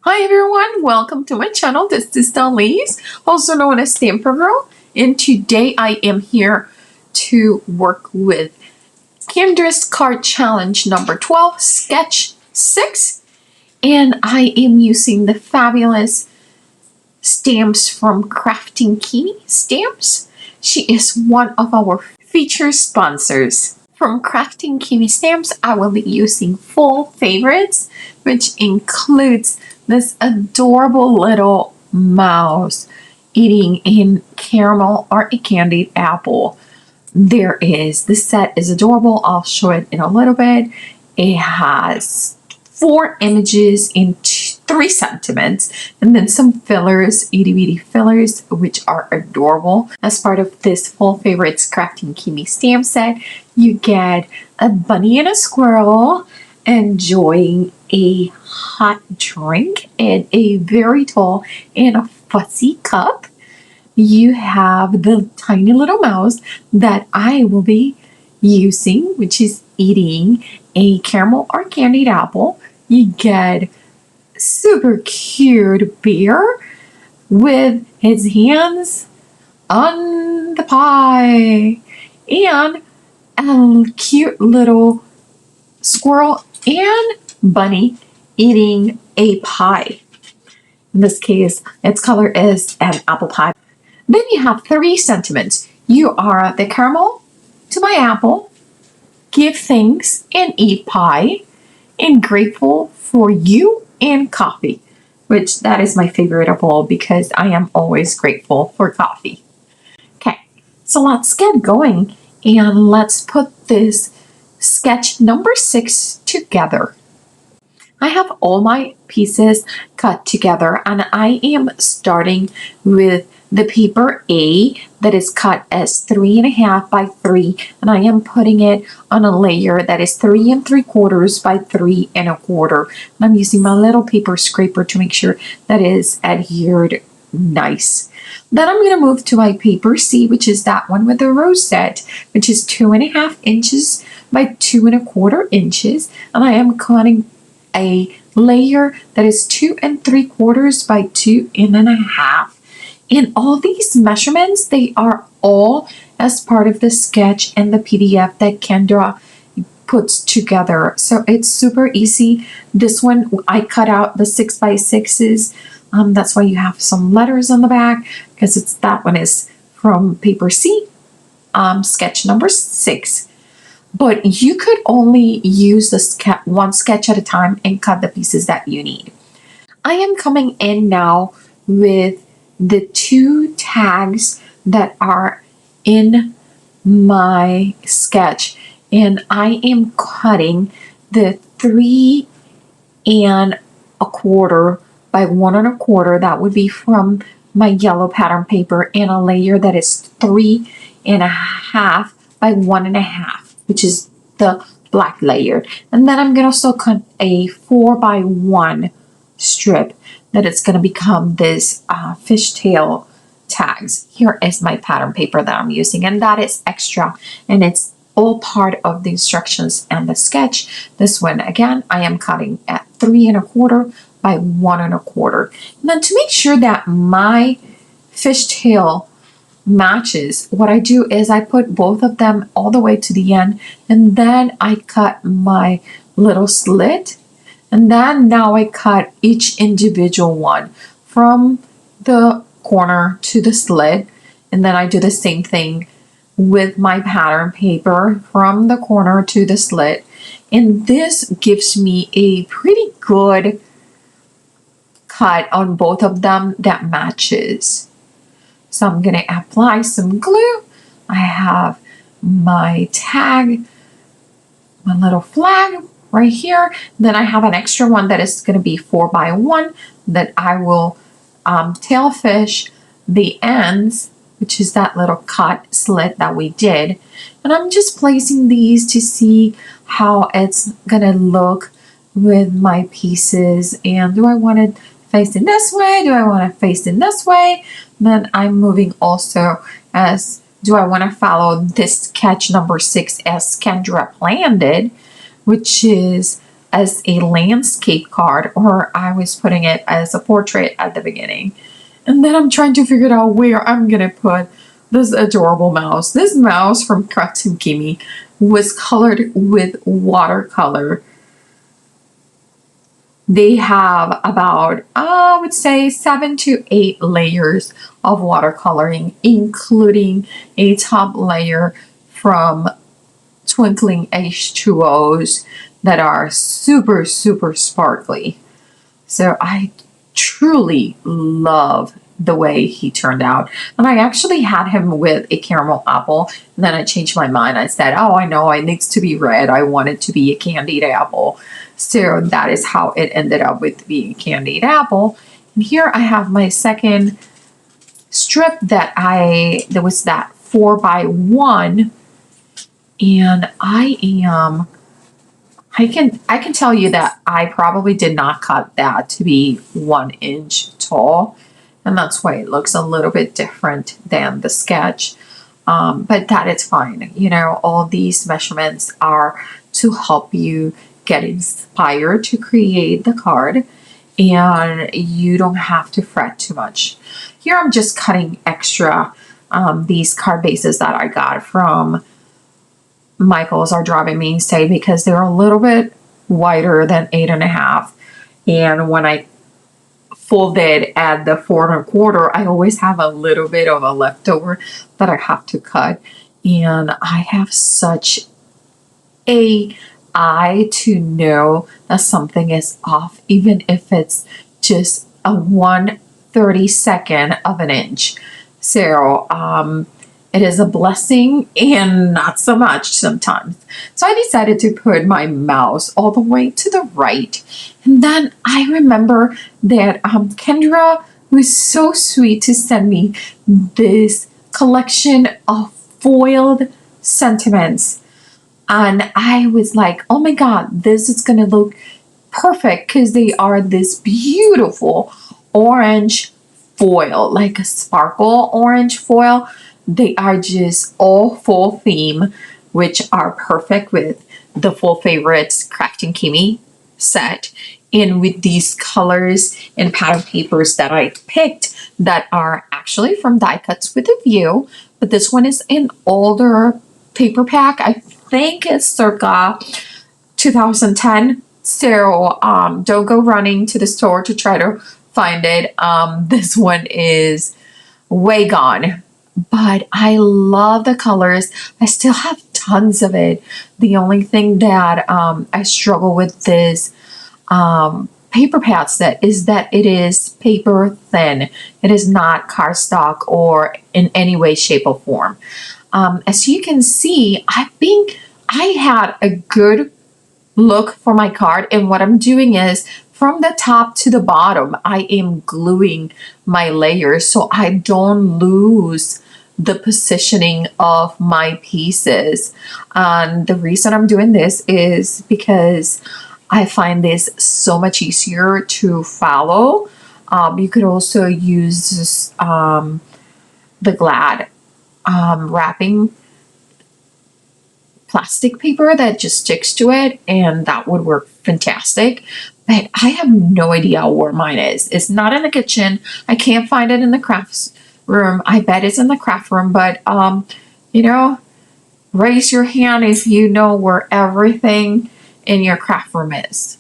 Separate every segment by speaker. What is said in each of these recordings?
Speaker 1: Hi everyone, welcome to my channel. This is Elise, also known as Stamprgrl, and today I am here to work with Kendra's card challenge number 12, sketch 6, and I am using the fabulous stamps from Crafting Kiwi Stamps. She is one of our featured sponsors. From Crafting Kiwi Stamps, I will be using full favorites, which includes this adorable little mouse eating a caramel or a candied apple. The set is adorable. I'll show it in a little bit. It has 4 images in 3 sentiments, and then some fillers, itty bitty fillers, which are adorable. As part of this full favorites Crafting Kiwi stamp set, you get a bunny and a squirrel enjoying a hot drink in a very tall and a fussy cup. You have the tiny little mouse that I will be using, which is eating a caramel or candied apple. You get super cute bear with his hands on the pie, and a cute little squirrel and bunny eating a pie. In this case, its color is an apple pie. Then you have 3 sentiments. You are the caramel to my apple, give thanks and eat pie, and grateful for you and coffee, which that is my favorite of all because I am always grateful for coffee. Okay, so let's get going and let's put this sketch number 6 together. I have all my pieces cut together and I am starting with the paper A that is cut as 3.5 by 3, and I am putting it on a layer that is 3 3/4 by 3 1/4. And I'm using my little paper scraper to make sure that is adhered nice. Then I'm going to move to my paper C, which is that one with the rosette, which is 2.5 inches by 2 1/4 inches, and I am cutting a layer that is 2 3/4 by 2 1/2. And all these measurements, they are all as part of the sketch and the PDF that Kendra puts together. So it's super easy. This one, I cut out the 6 by 6s. That's why you have some letters on the back, because that one is from paper C, sketch number 6. But you could only use the one sketch at a time and cut the pieces that you need. I am coming in now with the 2 tags that are in my sketch, and I am cutting the 3 1/4 by 1 1/4. That would be from my yellow pattern paper, and a layer that is 3 1/2 by 1 1/2, which is the black layer. And then I'm going to also cut a 4 by 1 strip that it's going to become this fishtail tags. Here is my pattern paper that I'm using, and that is extra, and it's all part of the instructions and the sketch. This one, again, I am cutting at 3 1/4 by 1 1/4. And then to make sure that my fishtail matches, what I do is I put both of them all the way to the end, and then I cut my little slit, and then now I cut each individual one from the corner to the slit, and then I do the same thing with my pattern paper from the corner to the slit, and this gives me a pretty good cut on both of them that matches. So I'm going to apply some glue. I have my tag, my little flag right here. Then I have an extra one that is going to be 4 by 1 that I will tail fish the ends, which is that little cut slit that we did. And I'm just placing these to see how it's going to look with my pieces. And do I want it facing this way? Do I want it facing this way? Then I'm moving also as, do I want to follow this sketch number 6 as Kendra planned it, which is as a landscape card, or I was putting it as a portrait at the beginning. And then I'm trying to figure out where I'm gonna put this adorable mouse. This mouse from KCC12 was colored with watercolor. They have about, I would say, 7 to 8 layers of watercoloring, including a top layer from twinkling H2Os that are super, super sparkly. So I truly love the way he turned out. And I actually had him with a caramel apple, and then I changed my mind. I said, oh, I know it needs to be red. I want it to be a candied apple. So that is how it ended up with being candied apple. And here I have my second strip that was that 4x1, and I can tell you that I probably did not cut that to be 1 inch tall, and that's why it looks a little bit different than the sketch. But that is fine. You know, all these measurements are to help you get inspired to create the card, and you don't have to fret too much. Here I'm just cutting extra these card bases that I got from Michael's, our driving mainstay, because they're a little bit wider than 8.5. And when I folded at the 4.25, I always have a little bit of a leftover that I have to cut. And I have such a eye to know that something is off, even if it's just a 1/32 of an inch. So it is a blessing and not so much sometimes. So I decided to put my mouse all the way to the right. And then I remember that Kendra was so sweet to send me this collection of foiled sentiments. And I was like, oh my God, this is going to look perfect, because they are this beautiful orange foil, like a sparkle orange foil. They are just all full theme, which are perfect with the Full Favorites Crafting Kimmy set, and with these colors and pattern papers that I picked that are actually from Die Cuts with a View. But this one is an older paper pack. I think it's circa 2010. So don't go running to the store to try to find it. This one is way gone. But I love the colors. I still have tons of it. The only thing that I struggle with this paper pad set is that it is paper thin. It is not cardstock or in any way, shape, or form. As you can see, I think I had a good look for my card, and what I'm doing is from the top to the bottom, I am gluing my layers so I don't lose the positioning of my pieces. And the reason I'm doing this is because I find this so much easier to follow. You could also use the Glad wrapping plastic paper that just sticks to it, and that would work fantastic. But I have no idea where mine is. It's not in the kitchen. I can't find it in the crafts room. I bet it's in the craft room, but you know, raise your hand if you know where everything in your craft room is.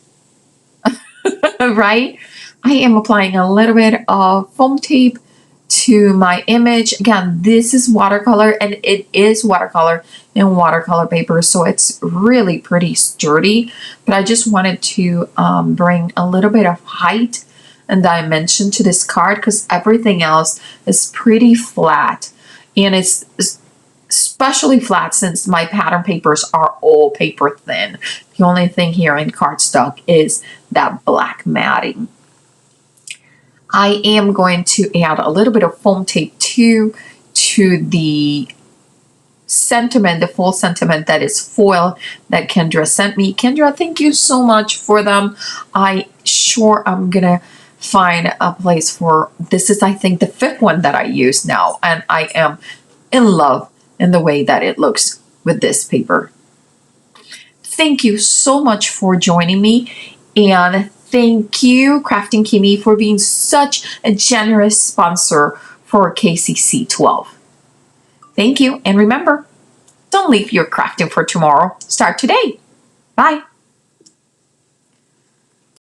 Speaker 1: Right? I am applying a little bit of foam tape to my image. Again, this is watercolor, and it is watercolor in watercolor paper, so it's really pretty sturdy. But I just wanted to bring a little bit of height and dimension to this card, because everything else is pretty flat, and it's especially flat since my pattern papers are all paper thin. The only thing here in cardstock is that black matting. I am going to add a little bit of foam tape to the sentiment, the full sentiment that is foil that Kendra sent me. Kendra, thank you so much for them. I'm gonna find a place for this. Is, I think, the 5th one that I use now, and I am in love in the way that it looks with this paper. thank you so much for joining me. And thank you, Crafting Kimmy, for being such a generous sponsor for KCC12. Thank you. And remember, don't leave your crafting for tomorrow. Start today. Bye.